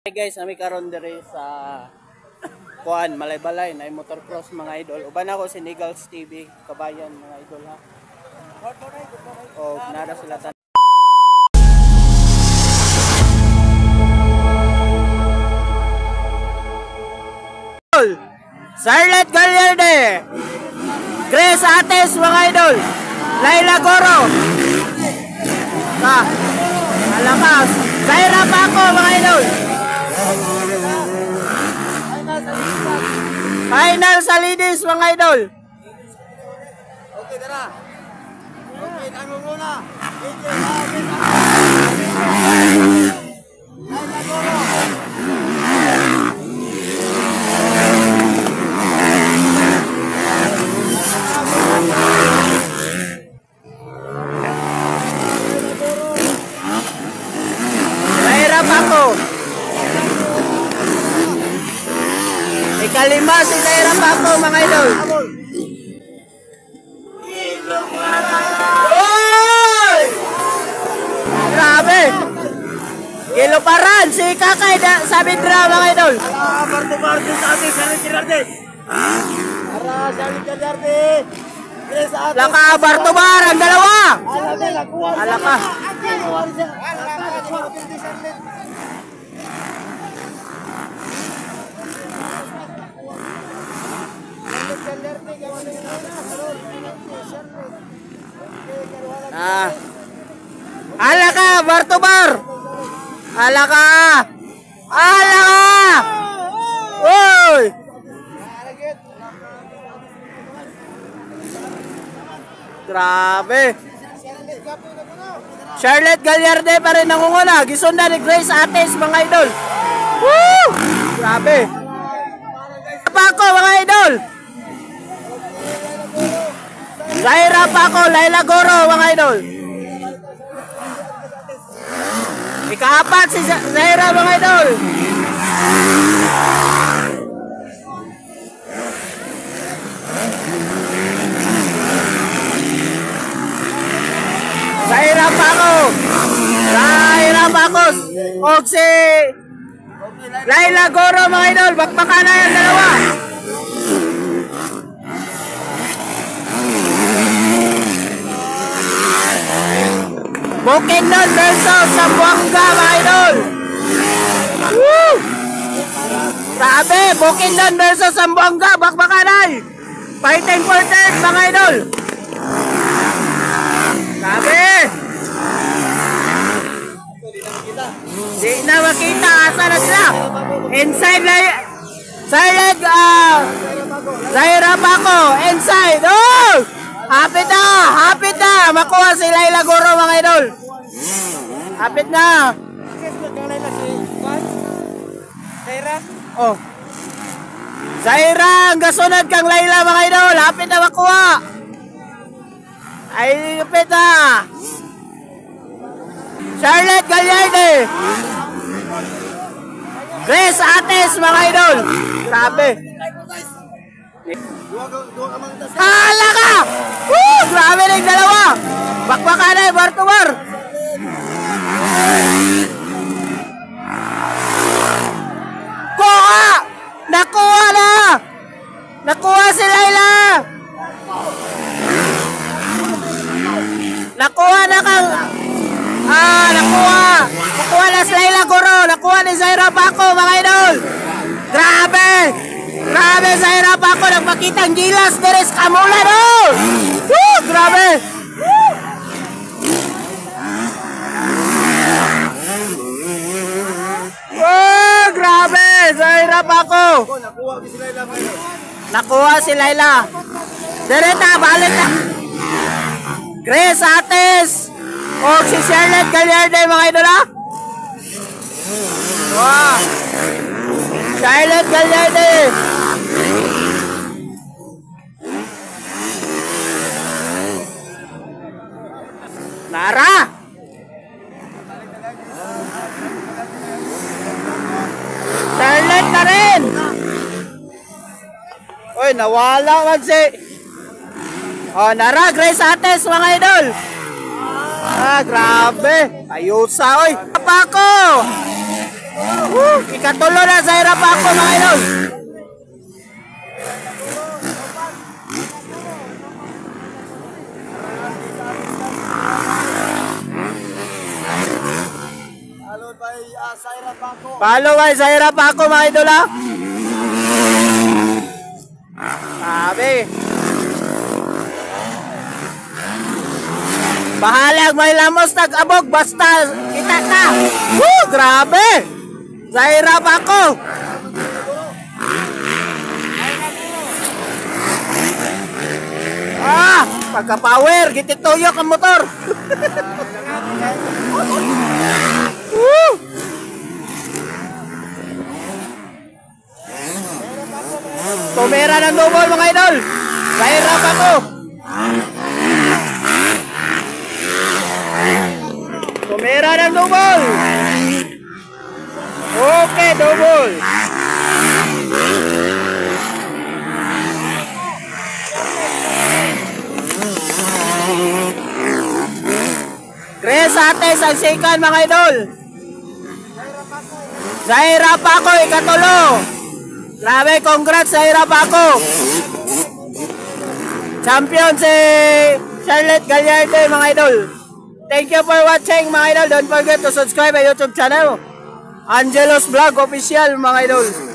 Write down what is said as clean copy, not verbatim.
Hey guys, ami karon diri sa kuan Malaybalay na motocross mga idol. Uban ako si Nigals TV, kabayan mga idol ha. O nara sila tan. Charlotte Gallarde, Grace Ates mga idol, Laila Goro, Alakas, Zaira Paco mga idol. Final sa ladies mga idol. Okay, tara. Okay, tanong muna. Zaira Paco. Ikalima si Zaira Paco mga idol. Oy! Grabe! Giluparan si Kakay sa Bidra mga idol. Barto sa ating Charlotte Gallarde. Para Charlotte Gallarde. Laka Bartobar ang dalawa. Alaka. Alaka Bartobar. Alaka. Alaka. Oy! Grabe. Charlotte Gallarde pa rin nangunguna. Gisunda ni Grace Ates mga idol. Woo! Grabe. Paco mga idol. Zaira Paco, Laila Goro mga idol. Ikaapat si Zaira mga idol. Zaira Paco. Zaira Paco. O si Laila Goro mga idol. Bakbakan na yan dalawa. Bukidnon versus Zamboanga mga idol. Woo! Grabe, Bukidnon versus Zamboanga. Bakbakan na. Fighting for third mga idol. Grabe! Di na makita. Asa na sila? Inside na Silent Zaira Paco. Inside. Oh! Hapit na! Hapit na! Makuha si Laila Goro mga idol. Hapit na! Zaira? Oh. Zaira! Ang gasunod kang Laila mga idol. Hapit na makuha. Ay, hapit na! Charlotte Gallarde. Grace Ates mga idol. Grabe. Hala ka! Woo! Grabe na yung dalawa. Bakbakan na yung Bartobar. Kuha! Nakuha na! Nakuha si Laila. Nakuha na kang... nakuha. Nakuha na si Laila Goro. Nakuha ni Zaira Paco mga idol. Grabe! Grabe Zaira Paco. Nagpakitang gilas. Deres kamulan oh! Woo! Grabe! Oh! Grabe! Zaira Paco. Nakuha si Laila. Direta, balik na. Grace Ates. O si Charlotte Gallarde mga idol ha. Wow. Charlotte Gallarde. Nara. Charlotte na rin. Uy, nawala wag si. Oh, Nara, Grace Ates mga idol. Grabe. Ayusa, oy. Paco. Woo! Ikatulo na sa hirap ako mga idol. Follow by sa hirap ako mga idol ha. Sabi. Bahalag may lamos nag-abog basta kita ka. Woo! Grabe! Sa hirap ako. Ah! Pagka-power, gitituyok ang motor. Woo! Tumera ng double mga idol. Sa hirap ako. Tumera ng double. Okay, double. Chris Ates ang second mga idol. Sa hirap ako, ikatulo. Grabe, congrats sa hirap ako. Champion si Charlotte Gallardo mga idol. Thank you for watching mga idol. Don't forget to subscribe my YouTube channel, Angelos Vlog Official mga idol.